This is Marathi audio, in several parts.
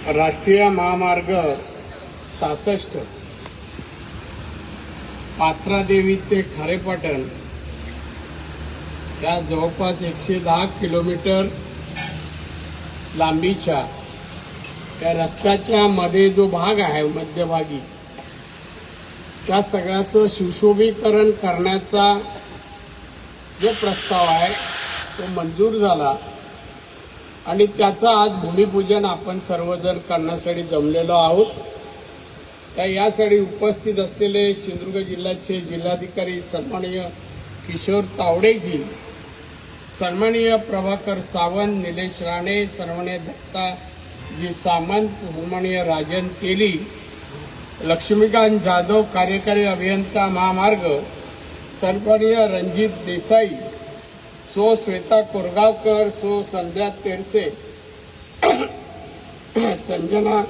राष्ट्रीय महामार्ग 66 पात्रादेवी ते खारेपाटण या जवळपास 110 किलोमीटर लांबीच्या त्या रस्त्याच्या मध्ये जो भाग आहे मध्यभागी त्या सगळ्याचं सुशोभीकरण करण्याचा जो प्रस्ताव आहे तो मंजूर झाला आणि त्याचा आज भूमिपूजन आपण सर्वजण करण्यासाठी जमलेलो आहोत। त्या यासाठी उपस्थित असलेले सिंधुदुर्ग जिल्ह्याचे जिल्हाधिकारी सन्माननीय किशोर तावडेजी, सन्माननीय प्रभाकर सावंत, निलेश राणे, सन्माननीय दत्ताजी सामंत, सन्माननीय राजन तेली, लक्ष्मीकांत जाधव, कार्यकारी अभियंता महामार्ग, सन्माननीय रणजित देसाई, सो श्वेता कोरगावकर, सो संध्या तेरसे, संजना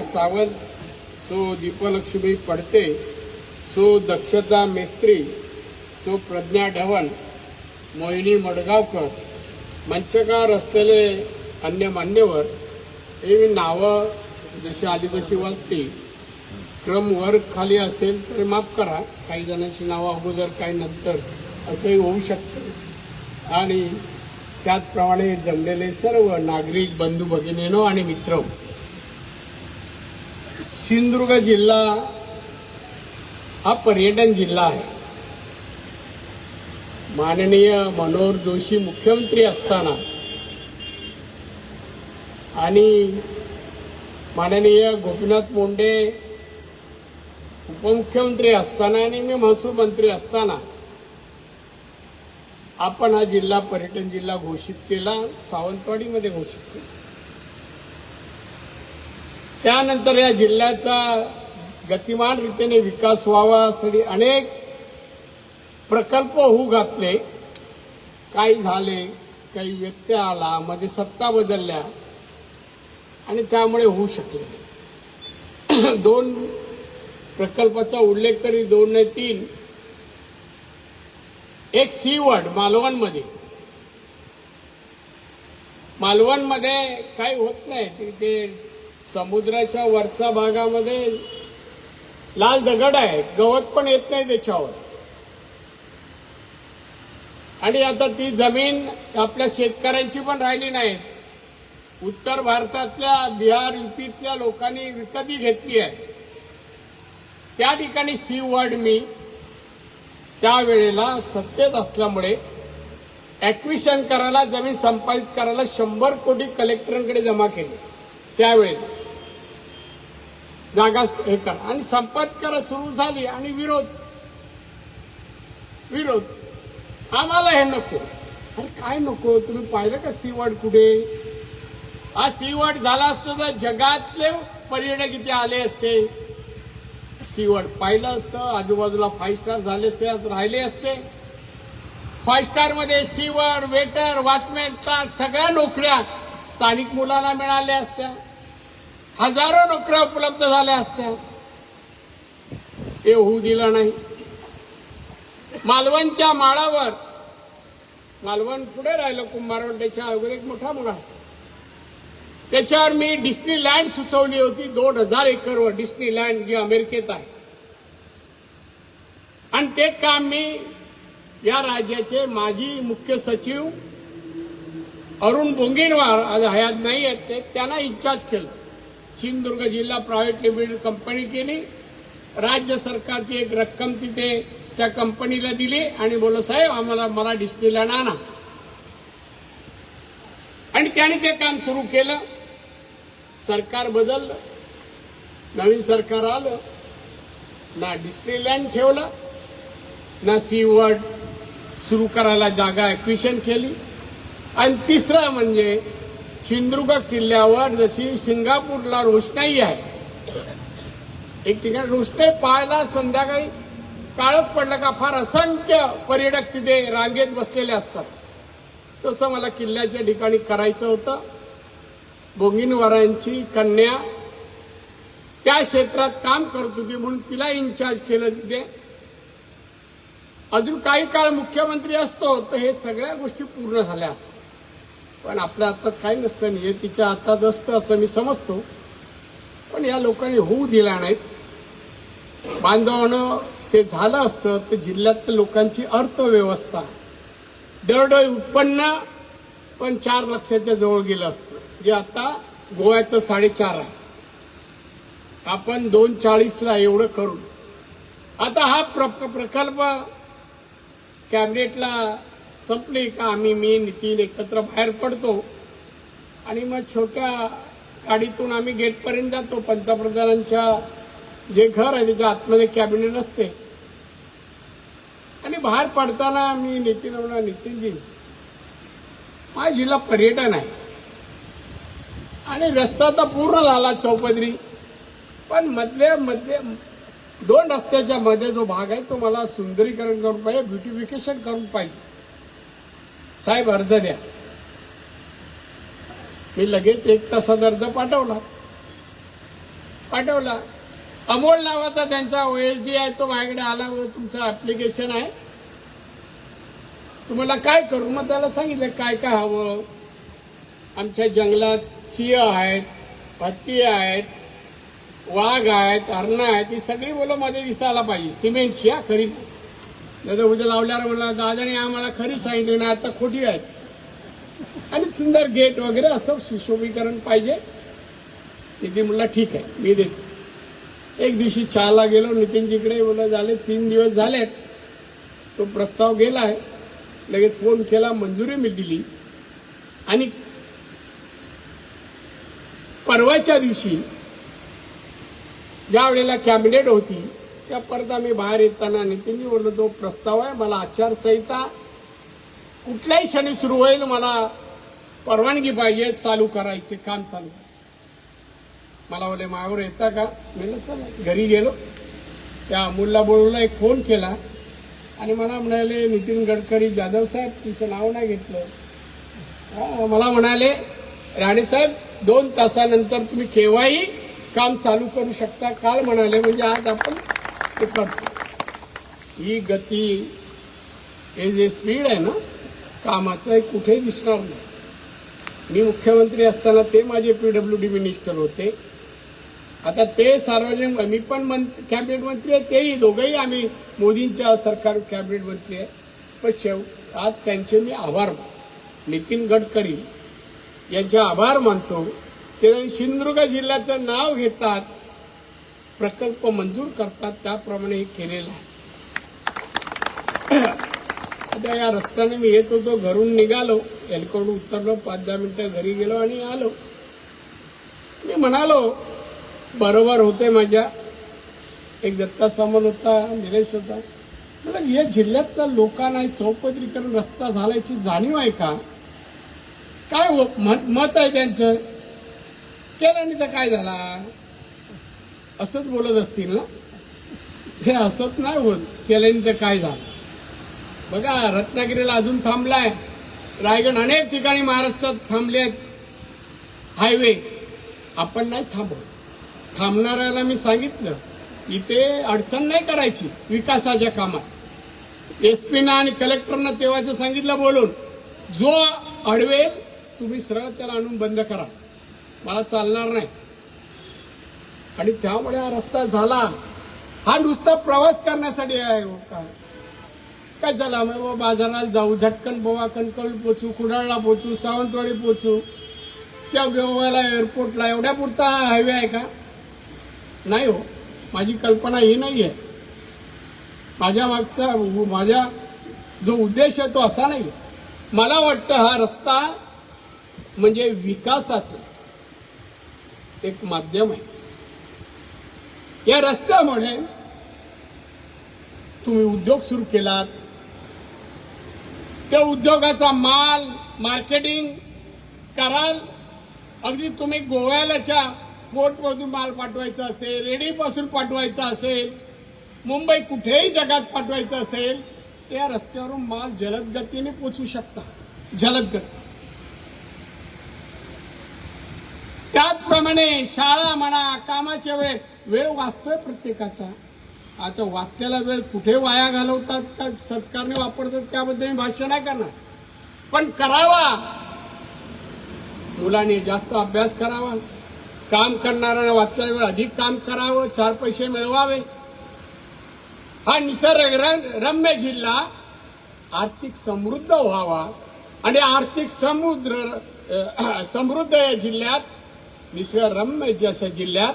सावंत, सो दीपलक्ष्मी पडते, सो दक्षता मेस्त्री, सो प्रज्ञा ढवण, मोहिनी मडगावकर, मंचकार असलेले अन्य मान्यवर हे नावं जशी आली तशी वाचते। क्रम वर खाली असेल तर माफ करा, काही जणांची नावं अगोदर काही नंतर असंही होऊ शकतं। आणि त्याचप्रमाणे जमलेले सर्व नागरिक बंधू भगिनींनो आणि मित्र, सिंधुदुर्ग जिल्हा हा पर्यटन जिल्हा आहे। माननीय मनोहर जोशी मुख्यमंत्री असताना आणि माननीय गोपीनाथ मुंडे उपमुख्यमंत्री असताना आणि मी महसूल मंत्री असताना आपण हा जिल्हा पर्यटन जिल्हा घोषित केला, सावंतवाडीमध्ये घोषित केला। त्यानंतर या जिल्ह्याचा गतिमान रीतीने विकास व्हावा यासाठी अनेक प्रकल्प होऊ घातले। काही झाले, काही व्यत्यय आला, मध्ये सत्ता बदलल्या आणि त्यामुळे होऊ शकले। 2 प्रकल्पाचा उल्लेख तरी 2 नाही 3। एक सी वर्ड मालवणमध्ये काही होत नाही, तिथे समुद्राच्या वरच्या भागामध्ये लाल दगड आहे, गवत पण येत नाही त्याच्यावर। आणि आता ती जमीन आपल्या शेतकऱ्यांची पण राहिली नाही, उत्तर भारतातल्या बिहार यूपीतल्या लोकांनी विकत घेतली आहे। त्या ठिकाणी सी वर्ड मी त्यावेळेला सत्तेत असल्यामुळे ॲक्विशन करायला, जमीन संपादित करायला 100 कोटी कलेक्टरांकडे जमा केले। त्यावेळेला जागा हे करा आणि संपादित करा सुरू झाली आणि विरोध आम्हाला हे नको। अरे काय नको, तुम्ही पाहिलं का सी वर्ड कुठे? हा सी वर्ड झाला असतं तर जगातले पर्यटक इथे आले असते, सी वर्ड पाहिलं असतं, आजूबाजूला 5 स्टार झाले असते, आज राहिले असते। 5 स्टार मध्ये स्टीवर्ड, वेटर, वॉचमॅन, क्लार्क सगळ्या नोकऱ्या स्थानिक मुलांना मिळाल्या असत्या, हजारो नोकऱ्या उपलब्ध झाल्या असत्या। हे होऊ दिलं नाही। मालवणच्या माळावर, मालवण पुढे राहिलं, कुंभारवंड्याच्या अगोदर एक मोठा मुळा, त्याच्यावर मी डिस्नीलँड सुचवली होती 2000 एकरवर, डिस्नीलँड जी अमेरिकेत आहे। आणि ते काम मी या राज्याचे माजी मुख्य सचिव अरुण बोंगेनवार, आज हयात नाही आहेत ते, त्यांना इंचार्ज केलं। सिंधुदुर्ग जिल्हा प्रायव्हेट लिमिटेड कंपनी केली, राज्य सरकारची एक रक्कम तिथे त्या कंपनीला दिली आणि बोललो साहेब मला डिस्नीलँड आणा, आणि त्याने ते काम सुरू केलं। सरकार बदललं, नवीन सरकार आलं, ना डिस्नीलँड ठेवलं, ना सी वर्ड सुरू करायला जागा ॲक्विशन केली। आणि तिसरं म्हणजे सिंधुदुर्ग किल्ल्यावर जशी सिंगापूरला रोषणाई आहे, एक ठिकाणी रोषणाई पाहायला संध्याकाळी काळोख पडलं का फार असंख्य पर्यटक तिथे रांगेत बसलेले असतात, तसं मला किल्ल्याच्या ठिकाणी करायचं होतं। बोंगिनवारांची कन्या त्या क्षेत्रात काम करत होती म्हणून तिला इंचार्ज केलं तिथे। अजून काही काळ मुख्यमंत्री असतो तर हे सगळ्या गोष्टी पूर्ण झाल्या असतात। पण आपल्या हातात काही नसतं, नियतीच्या हातात असतं असं मी समजतो. पण या लोकांनी होऊ दिला नाहीत. बांधवानं ते झालं असतं तर जिल्ह्यातल्या लोकांची अर्थव्यवस्था दरडोई उत्पन्न पण 4 लक्षाच्या जवळ गेलं असतं, जे आता गोव्याचं 4.5 आहे. आपण 2.40ला एवढं करू. आता हा प्रकल्प कॅबिनेटला संपले का मी नितीन एकत्र बाहेर पडतो आणि मग छोट्या गाडीतून आम्ही गेटपर्यंत जातो. पंतप्रधानांच्या जे घर आहे त्याच्या आतमध्ये कॅबिनेट असते आणि बाहेर पडताना मी नितीनजी माझ्या जिल्हा पर्यटन आहे आणि रस्ता तर पूर्ण झाला चौपदरी, पण मधले 2 रस्त्याच्या मध्ये जो भाग आहे तो मला सुंदरीकरण करून पाहिजे, ब्युटिफिकेशन करून पाहिजे. साहेब अर्ज द्या. मी लगेच 1 तासात अर्ज पाठवला. अमोल नावाचा त्यांचा OSD आहे, तो माझ्याकडे आला. तुमचं ऍप्लिकेशन आहे, तुम्हाला काय करू? मग त्याला सांगितलं काय काय हवं. आमच्या जंगलात सिंह आहेत, हत्ती आहेत, वाघ आहेत, हरणं आहेत, ही सगळी बोलं मध्ये दिसायला पाहिजे. सिमेंटची खरी दादा उद्या लावल्यावर म्हणला दादाने आम्हाला खरी सांगितली ना, आता खोटी आहेत. आणि सुंदर गेट वगैरे असं सुशोभीकरण पाहिजे. नितीन म्हणला ठीक आहे मी देतो. एक दिवशी 4ला गेलो नितीनजीकडे, बोला झाले 3 दिवस झालेत, तो प्रस्ताव गेलाय. लगेच फोन केला, मंजुरी मी दिली. आणि परवाच्या दिवशी ज्या वेळेला कॅबिनेट होती त्या परत आम्ही बाहेर येताना नितीनजी बोललो तो प्रस्ताव आहे, मला आचारसंहिता कुठल्याही क्षणी सुरू होईल, मला परवानगी पाहिजे चालू करायचे काम चालू. मला बोले मायावर येता का? म्हणलं चला. घरी गेलो, त्या अमोलला बोलवला, एक फोन केला आणि मला म्हणाले नितीन गडकरी जाधव साहेब तुमचं नाव नाही घेतलं. मला म्हणाले राणे साहेब 2 तासानंतर तुम्ही केव्हाही काम चालू करू शकता. काल म्हणाले म्हणजे आज आपण ते करतो. ही गती, हे जे स्पीड आहे ना कामाचं, कुठेही दिसणार नाही. मी मुख्यमंत्री असताना ते माझे PWD मिनिस्टर होते. आता ते सार्वजनिक, मी पण कॅबिनेट मंत्री आहे, तेही दोघंही आम्ही मोदींच्या सरकार कॅबिनेट मंत्री आहे. पण आज त्यांचे मी आभार मानतो. नितीन गडकरी यांचे आभार मानतो. ते सिंधुदुर्ग जिल्ह्याचं नाव घेतात, प्रकल्प मंजूर करतात, त्याप्रमाणे हे केलेलं आहे. आता या रस्त्याने मी येत होतो, घरून निघालो, हेलिकॉप्टर उतरलो, 5-10 मिनिटं घरी गेलो आणि आलो. मी म्हणालो बरोबर होते. माझ्या एक दत्ता सामंत होता, निलेश होता. मला या जिल्ह्यातल्या लोकांना चौपदरीकरण रस्ता झाल्याची जाणीव आहे का? काय मत आहे त्यांचं? केलं नाही तर काय झाला? असंच बोलत असतील ना. हे असंच नाही होत. केलं नाही तर काय झालं? बघा रत्नागिरीला अजून थांबलाय, रायगड अनेक ठिकाणी महाराष्ट्रात थांबले आहेत हायवे. आपण नाही थांबवत. थांबणाऱ्याला मी सांगितलं इथे अडचण नाही करायची विकासाच्या कामात. SP-ना आणि कलेक्टरना तेव्हाचं सांगितलं बोलून, जो अडवेल तुम्ही सरळ त्याला आणून बंद करा, मला चालणार नाही. आणि त्यामुळे हा रस्ता झाला. हा नुसता प्रवास करण्यासाठी आहे काय झाला? मग बाजारात जाऊ, झटकन बोवा कणकवली पोचू, कुडाळला पोचू, सावंतवाडी पोचू, किंवा गोव्याला एअरपोर्टला, एवढ्या पुरता हायवे आहे का? नाही हो. माझी कल्पना ही नाही आहे. माझा जो उद्देश आहे तो असा नाही. मला वाटतं हा रस्ता म्हणजे विकासाचं एक माध्यम आहे. या रस्त्यामुळे तुम्ही उद्योग सुरू केलात, त्या उद्योगाचा माल मार्केटिंग कराल. अगदी तुम्ही गोव्यालाच्या पोर्टमधून माल पाठवायचा असेल, रेडीपासून पाठवायचा असेल, मुंबई कुठेही जगात पाठवायचं असेल, त्या रस्त्यावरून माल जलद गतीने पोचू शकता. जलद गती. त्याचप्रमाणे शाळा म्हणा, कामाच्या वेळ वाचतोय प्रत्येकाचा. आता वाचलेला वेळ कुठे वाया घालवतात का सत्कारने वापरतात त्याबद्दल मी भाष्य नाही करणार, पण करावा. मुलांनी जास्त अभ्यास करावा, काम करणाऱ्यांना वाचल्यावर अधिक काम करावं, 4 पैसे मिळवावे. हा निसर्गरम्य जिल्हा आर्थिक समृद्ध व्हावा आणि आर्थिक समृद्ध या जिल्ह्यात, निसर्गरम्य जशा जिल्ह्यात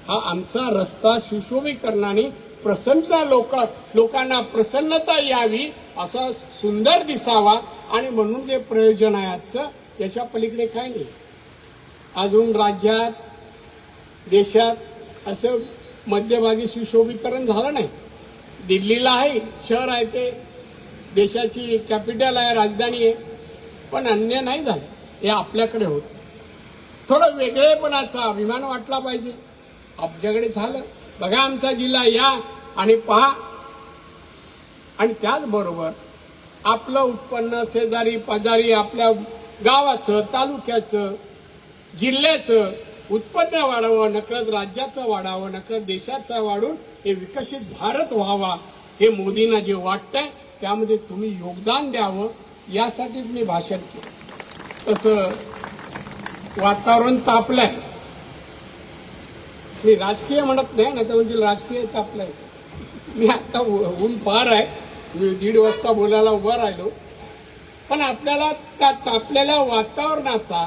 हा आमचा रस्ता सुशोभीकरणाने प्रसन्न लोकांना प्रसन्नता यावी, असा सुंदर दिसावा. आणि म्हणून जे प्रयोजन आहे आजचं, याच्या पलीकडे काय नाही. अजून राज्यात देशात असं मध्यभागी सुशोभीकरण झालं नाही. दिल्लीला आहे, शहर आहे, ते देशाची कॅपिटल आहे, राजधानी आहे, पण अन्य नाही झालं. हे आपल्याकडे होत. थोडं वेगळेपणाचा अभिमान वाटला पाहिजे. आमच्याकडे झालं. बघा आमचा जिल्हा, या आणि पहा. आणि त्याचबरोबर आपलं उत्पन्न शेजारी पाजारी आपल्या गावाचं, तालुक्याचं, जिल्ह्याचं उत्पन्न वाढावं, नकळत राज्याचं वाढावं, नकळत देशाचं वाढून हे विकसित भारत व्हावा, हे मोदींना जे वाटतंय त्यामध्ये तुम्ही योगदान द्यावं, यासाठीच मी भाषण केलं. तसं वातावरण तापलंय. मी राजकीय म्हणत नाही ना, तर म्हणजे राजकीय तापलंय. मी आता ऊन फार आहे, मी 1:30 वाजता बोलायला उभा राहिलो. पण आपल्याला त्या तापलेल्या वातावरणाचा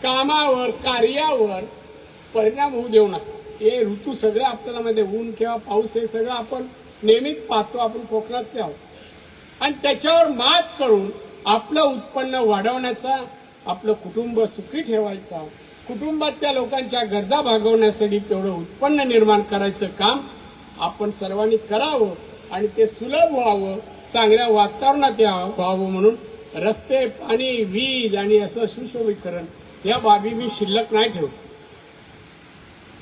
कामावर, कार्यावर परिणाम होऊ देऊ नका. हे ऋतू सगळे आपल्याला मध्ये, ऊन किंवा पाऊस हे सगळं आपण नेहमीच पाहतो. आपण कोकणातले आहोत. आणि त्याच्यावर मात करून आपलं उत्पन्न वाढवण्याचा, आपलं कुटुंब सुखी ठेवायचा, कुटुंबातल्या लोकांच्या गरजा भागवण्यासाठी तेवढं उत्पन्न निर्माण करायचं काम आपण सर्वांनी करावं. आणि ते सुलभ व्हावं, चांगल्या वातावरणात व्हावं. म्हणून रस्ते, पाणी, वीज आणि असं सुशोभीकरण या बाबी मी शिल्लक नाही ठेवत.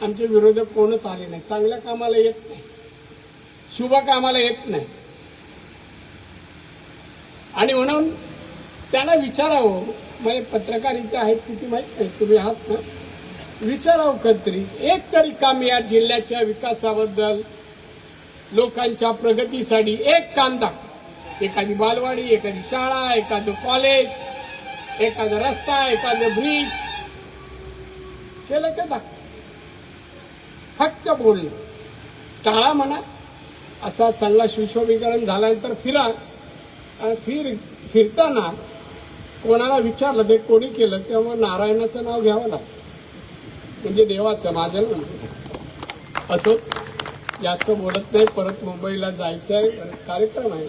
आमचे विरोधक कोणच आले नाही. चांगल्या कामाला येत नाही, शुभ कामाला येत नाही. आणि म्हणून त्यांना विचारावं, म्हणजे पत्रकार इथे आहेत किती माहित नाही, तुम्ही आहात ना, विचारावं कधीतरी एक तरी काम या जिल्ह्याच्या विकासाबद्दल, लोकांच्या प्रगतीसाठी एक काम दाखव. एखादी बालवाडी, एखादी शाळा, एखादं कॉलेज, एखादा रस्ता, एखादं ब्रिज केलं का दाखव. फक्त बोलणं टाळा म्हणा. असा चांगला सुशोभीकरण झाल्यानंतर फिरा. फिरताना कोणाला विचारलं ते कोणी केलं, तेव्हा नारायणाचं नाव घ्यावं लागतं, म्हणजे देवाचं, माझं ना. असं जास्त बोलत नाही. परत मुंबईला जायचं आहे, परत कार्यक्रम आहे.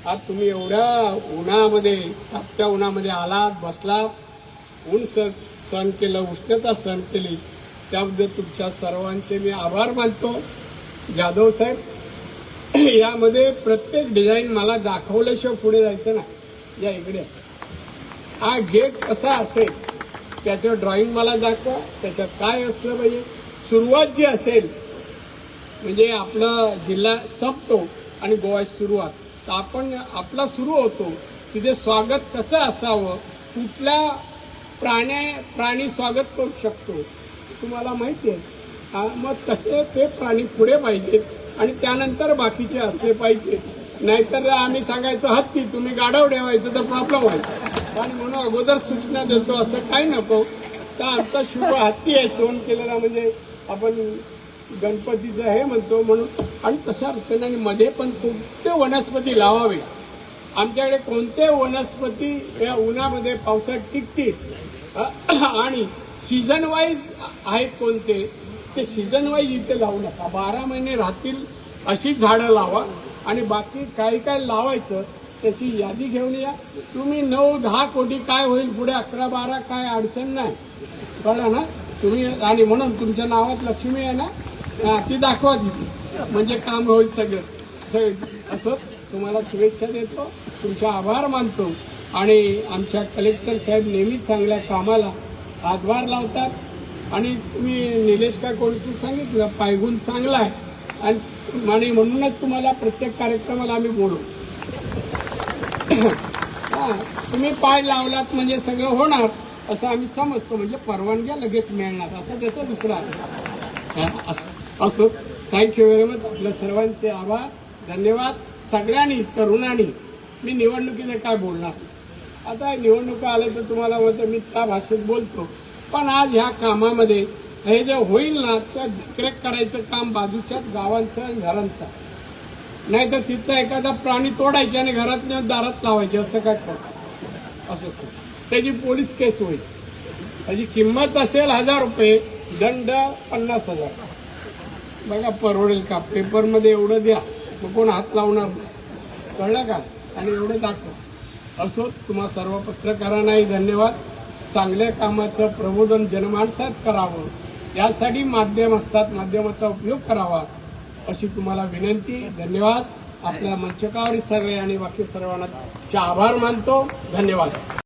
आज तुम्ही एवढ्या उन्हामध्ये, तापत्या उन्हामध्ये आलात, बसलात, ऊन सहन केलं, उष्णता सहन केली, त्याबद्दल तुमच्या सर्वांचे मी आभार मानतो. जाधव साहेब, यामध्ये प्रत्येक डिझाईन मला दाखवल्याशिवाय पुढे जायचं नाही. या इकडे हा गेट कसा असेल त्याचं ड्रॉइंग मला दाखवा. त्याच्यात काय असलं पाहिजे. सुरुवात जी असेल, म्हणजे आपला जिल्हा संपतो आणि गोव्याची सुरुवात, तर आपण आपला सुरू होतो तिथे स्वागत कसं असावं, कुठल्या प्राणी स्वागत करू शकतो तुम्हाला माहिती आहे. मग तसे ते प्राणी पुढे पाहिजेत आणि त्यानंतर बाकीचे असले पाहिजे. नाहीतर आम्ही सांगायचो हत्ती, तुम्ही गाढव ठेवायचं तर प्रॉब्लेम व्हायचा. आणि म्हणून अगोदर सूचना देतो असं काही नको. तर आमचा शुभ हत्ती आहे, सोन केलेला, म्हणजे आपण गणपतीचं हे म्हणतो म्हणून. आणि तशा अर्थाने मध्ये पण कोणते वनस्पती लावावे. आमच्याकडे कोणते वनस्पती या उन्हामध्ये पावसात टिकतील आणि सीझन वाईज आहेत कोणते, ते सीझन वाईज इथे लावू नका. 12 महिने राहतील अशी झाडं लावा. आणि बाकी काय काय लावायचं त्याची यादी घेऊन या. तुम्ही 9-10 कोटी काय होईल पुढे, 11-12 काय अडचण नाही, कळलं ना तुम्ही. आणि म्हणून तुमच्या नावात लक्ष्मी आहे ना, ती दाखवा तिथे, म्हणजे काम होईल सगळं. असं तुम्हाला शुभेच्छा देतो, तुमचे आभार मानतो. आणि आमच्या कलेक्टर साहेब नेहमी चांगल्या कामाला हातभार लावतात. आणि तुम्ही निलेश काय कोणीचं सांगितलं, पायगुण चांगला आहे. आणि म्हणूनच तुम्हाला प्रत्येक कार्यक्रमाला आम्ही बोलू. तुम्ही पाय लावलात म्हणजे सगळं होणार असं आम्ही समजतो. म्हणजे परवानग्या लगेच मिळणार असं त्याचा दुसरा असो. Thank you very much. आपल्या सर्वांचे आभार, धन्यवाद. सगळ्यांनी, तरुणांनी, मी निवडणुकीने काय बोलणार, आता निवडणुका आल्या तर तुम्हाला म्हणतो मी त्या भाषेत बोलतो, पण आज ह्या कामामध्ये हे जे होईल ना त्या देखरेख करायचं काम बाजूच्याच गावांचं आणि घरांचं, नाही तर तिथं एखादा प्राणी तोडायचे आणि घरातल्या दारात लावायचे, असं काय करतो असं त्याची पोलीस केस होईल. त्याची किंमत असेल 1000 रुपये, दंड 50,000. बघा परवडेल का? पेपरमध्ये एवढं द्या मग कोण हात लावणार नाही, कळलं का? आणि एवढं दाखव. असो, तुम्हा सर्व पत्रकारांनाही धन्यवाद. चांगल्या कामाचं प्रबोधन जनमानसात करावं यासाठी माध्यम असतात, माध्यमाचा उपयोग करावा अशी तुम्हाला विनंती. धन्यवाद. आपल्या मंचकावरील सगळे आणि बाकी सर्वांना आभार मानतो. धन्यवाद.